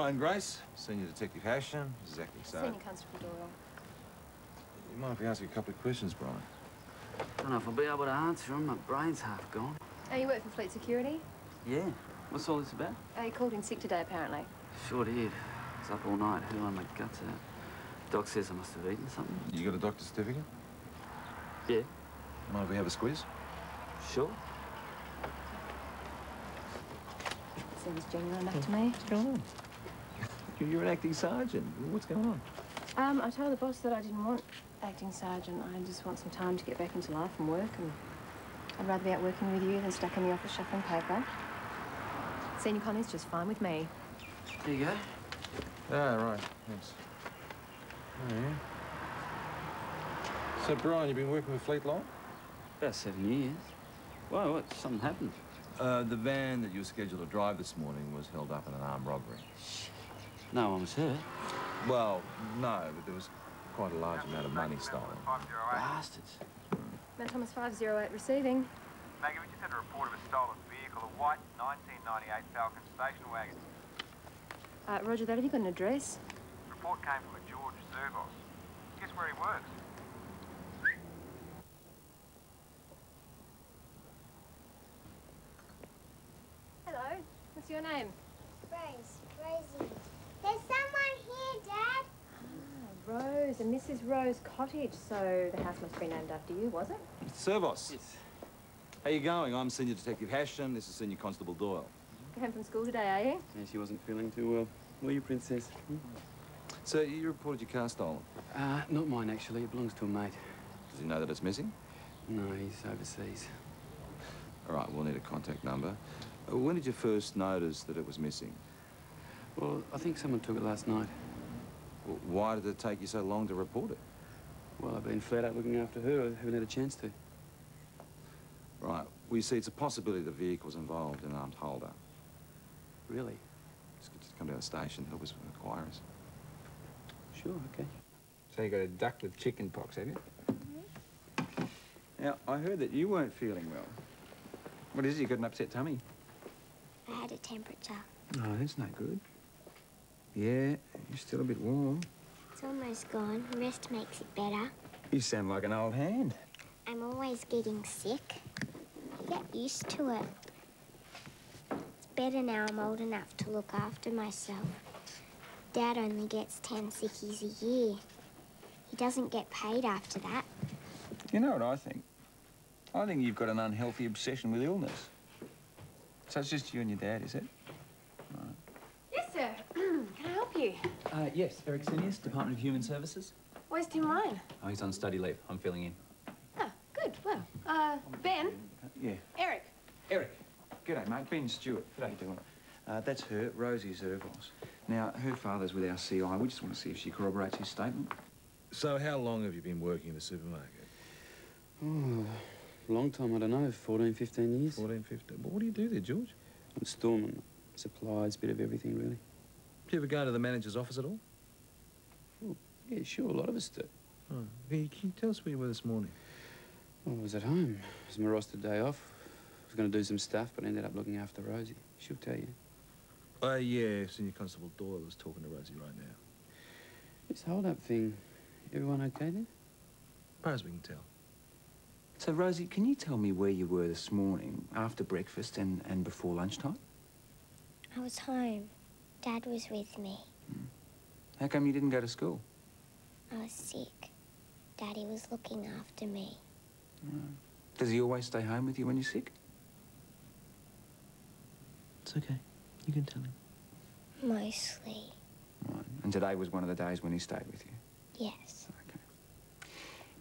Brian Grace, Senior Detective Hasham, exactly so. Senior Constable Doyle. You mind if we ask you a couple of questions, Brian? I don't know if I'll be able to answer them. My brain's half gone. Oh, you work for Fleet Security? Yeah. What's all this about? Oh, you called in sick today, apparently. Sure did. I was up all night, hurling my guts out. Doc says I must have eaten something. You got a doctor's certificate? Yeah. Mind if we have a squeeze? Sure. Seems genuine enough to me. What's going on? You're an acting sergeant. What's going on? I told the boss that I didn't want acting sergeant. I just want some time to get back into life and work, and I'd rather be out working with you than stuck in the office shuffling paper. Senior Connie's just fine with me. There you go. Ah, right. Thanks. Oh, yeah. So, Brian, you've been working with Fleet long? About 7 years. Whoa, what? Something happened? The van that you were scheduled to drive this morning was held up in an armed robbery. No one was hurt. Well, no, but there was quite a large amount of money stolen. Bastards. Mount Thomas 508 receiving. Maggie, we just had a report of a stolen vehicle, a white 1998 Falcon station wagon. Roger that. Have you got an address? Report came from a George Zervos. Guess where he works? Hello. What's your name? Rosie. There's someone here, Dad. Rose, and Mrs. Rose Cottage. So the house must be named after you, was it? Servos. Yes. How you going? I'm Senior Detective Hasham. This is Senior Constable Doyle. Go home from school today, are you? Yeah, she wasn't feeling too well. Were you, Princess? So, you reported your car stolen? Not mine, actually. It belongs to a mate. Does he know that it's missing? No, he's overseas. All right, we'll need a contact number. When did you first notice that it was missing? Well, I think someone took it last night. Well, why did it take you so long to report it? Well, I've been flat out looking after her. I haven't had a chance to. Right. Well, you see, it's a possibility the vehicle's involved in an armed holdup. Really? Just come down the station, help us acquire us. Sure, okay. So you got a duck with chicken pox, have you? Mm-hmm. Now, I heard that you weren't feeling well. What is it? You got an upset tummy? I had a temperature. Oh, that's no good. Yeah, you're still a bit warm. It's almost gone. Rest makes it better. You sound like an old hand. I'm always getting sick. Get used to it. It's better now I'm old enough to look after myself. Dad only gets 10 sickies a year. He doesn't get paid after that. You know what I think? I think you've got an unhealthy obsession with illness. So it's just you and your dad, is it? Right. Yes, sir. Can I help you? Yes, Eric Sinius, Department of Human Services. Where's Tim Ryan? Oh, he's on study leave. I'm filling in. Ah, good. Well, Ben? Yeah. Eric? Eric. G'day, mate. Ben Stewart. How you doing? That's her, Rosie Zervos. Now, her father's with our CI. We just want to see if she corroborates his statement. So how long have you been working in the supermarket? Oh, long time, I don't know, 14, 15 years. 14, 15. But what do you do there, George? I'm storeman. Supplies, bit of everything, really. Do you ever go to the manager's office at all? Oh, yeah, sure, a lot of us do. Oh. Can you tell us where you were this morning? Well, I was at home. It was my rostered day off. I was going to do some stuff, but I ended up looking after Rosie. She'll tell you. Yeah, Senior Constable Doyle is talking to Rosie right now. This hold-up thing, everyone okay then? As far as we can tell. So, Rosie, can you tell me where you were this morning, after breakfast and before lunchtime? I was home. Dad was with me. How come you didn't go to school? I was sick. Daddy was looking after me. Does he always stay home with you when you're sick? It's okay. You can tell him. Mostly. Right. And today was one of the days when he stayed with you? Yes. Okay.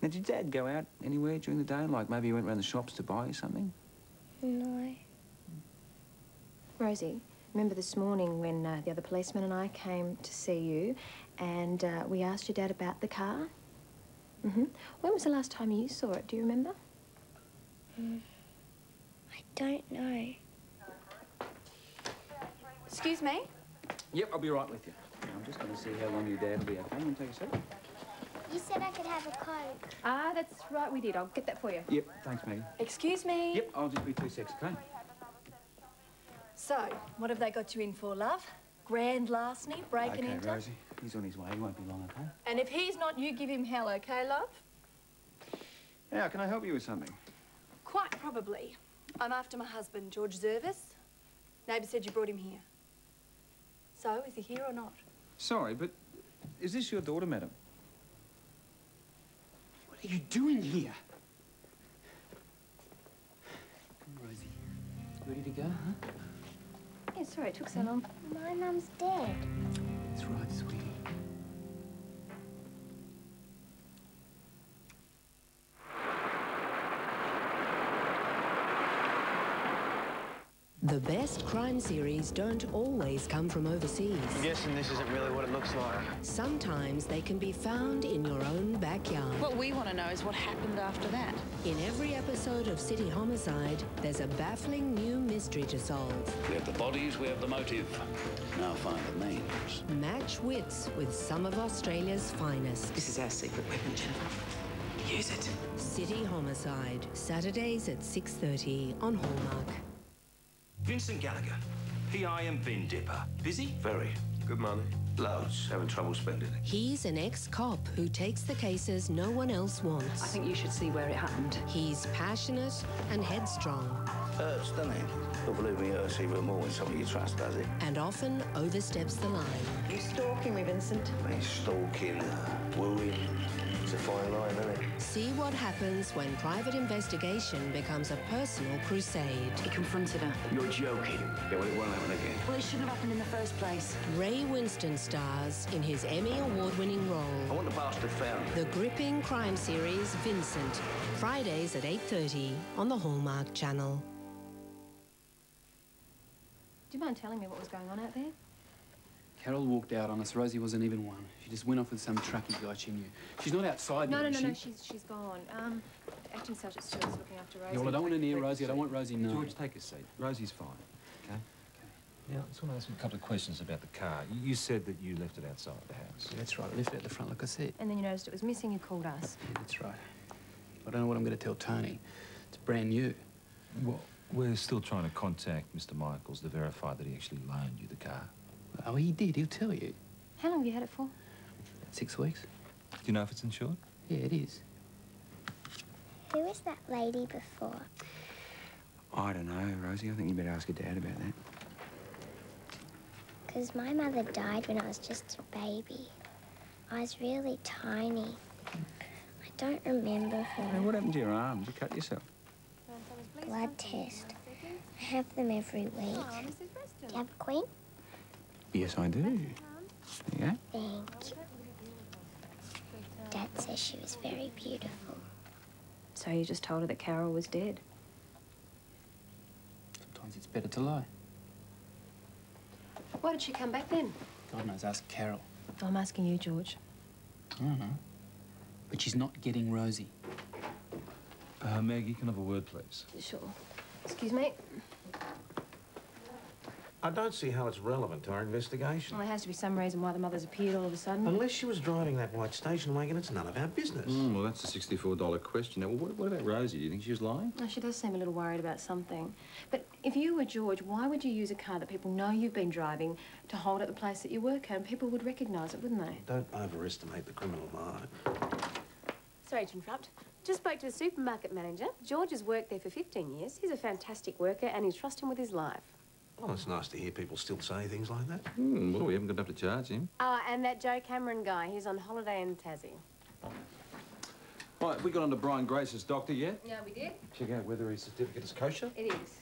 Now, did Dad go out anywhere during the day? Like maybe he went around the shops to buy you something? No. Rosie, remember this morning when the other policeman and I came to see you and we asked your dad about the car? Mm-hmm. When was the last time you saw it? Do you remember? I don't know. Excuse me? Yep, I'll be right with you. I'm just going to see how long your dad will be okay. You want to take a seat? You said I could have a Coke. Ah, that's right, we did. I'll get that for you. Yep, thanks, Maggie. Excuse me? Yep, I'll just be 2 seconds, okay? So, what have they got you in for, love? grand larceny breaking Okay, into. Rosie. He's on his way. He won't be long, okay? And if he's not, you give him hell, okay, love? Yeah, can I help you with something? Quite probably. I'm after my husband, George Zervis. Neighbour said you brought him here. So, is he here or not? Sorry, but is this your daughter, madam? What are you doing here? Come, Rosie. Ready to go, huh? Yeah, sorry it took so long. My mum's dead. That's right, sweetie. The best crime series don't always come from overseas. I'm guessing this isn't really what it looks like. Sometimes they can be found in your own backyard. What we want to know is what happened after that. In every episode of City Homicide, there's a baffling new mystery to solve. We have the bodies, we have the motive. Now find the names. Match wits with some of Australia's finest. This is our secret weapon, Jennifer. Use it. City Homicide, Saturdays at 6:30 on Hallmark. Vincent Gallagher, PI and bin dipper. Busy? Very. Good money. Loads. Having trouble spending it. He's an ex-cop who takes the cases no one else wants. I think you should see where it happened. He's passionate and headstrong. Hurts, doesn't it? But believe me, it hurts even more when somebody you trust does it. And often oversteps the line. You stalking me, Vincent? He's stalking, wooing. It's a fine line, isn't it? See what happens when private investigation becomes a personal crusade. He confronted her. You're joking. Yeah, well, it won't happen again. Well, it shouldn't have happened in the first place. Ray Winston stars in his Emmy Award-winning I role. want the bastard found. The gripping crime series Vincent, Fridays at 8:30 on the Hallmark Channel. Do you mind telling me what was going on out there? Carol walked out on us. Rosie wasn't even one. She just went off with some truckie guy she knew. She's not outside No, yet, is no, she? she's gone. Acting Sergeant Stewart's looking after Rosie. Yeah, well, I don't want her near Rosie. I don't want Rosie knowing. George, take a seat. Rosie's fine, okay? Now, I just want to ask you a couple of questions about the car. You said that you left it outside the house. Yeah, that's right. I left it at the front, like I said. And then you noticed it was missing, you called us. Yeah, that's right. I don't know what I'm going to tell Tony. It's brand new. Well, we're still trying to contact Mr. Michaels to verify that he actually loaned you the car. Oh, he did. He'll tell you. How long have you had it for? 6 weeks. Do you know if it's insured? Yeah, it is. Who was that lady before? I don't know, Rosie. I think you better ask your dad about that. Because my mother died when I was just a baby. I was really tiny. I don't remember her. Hey, what happened to your arms? You cut yourself. Blood test. I have them every week. Do you have a queen? Yes, I do. There you go. Thank you. Dad says she was very beautiful. So you just told her that Carol was dead? Sometimes it's better to lie. Why did she come back then? God knows, ask Carol. I'm asking you, George. I don't know. But she's not getting Rosie. Maggie, can I have a word, please? Sure. Excuse me? I don't see how it's relevant to our investigation. Well, there has to be some reason why the mother's appeared all of a sudden. Unless she was driving that white station wagon, it's none of our business. Well, that's a $64 question. Now, well, what about Rosie? Do you think she was lying? Oh, she does seem a little worried about something. But if you were George, why would you use a car that people know you've been driving to hold at the place that you work at? And people would recognise it, wouldn't they? Don't overestimate the criminal mind. Sorry to interrupt. Just spoke to the supermarket manager. George has worked there for 15 years. He's a fantastic worker and you trust him with his life. Well, it's nice to hear people still say things like that. Well, we haven't got enough to charge him. Oh, and that Joe Cameron guy, he's on holiday in Tassie. Right, we got on to Brian Grace's doctor yet? Yeah, we did. Check out whether his certificate is kosher. It is.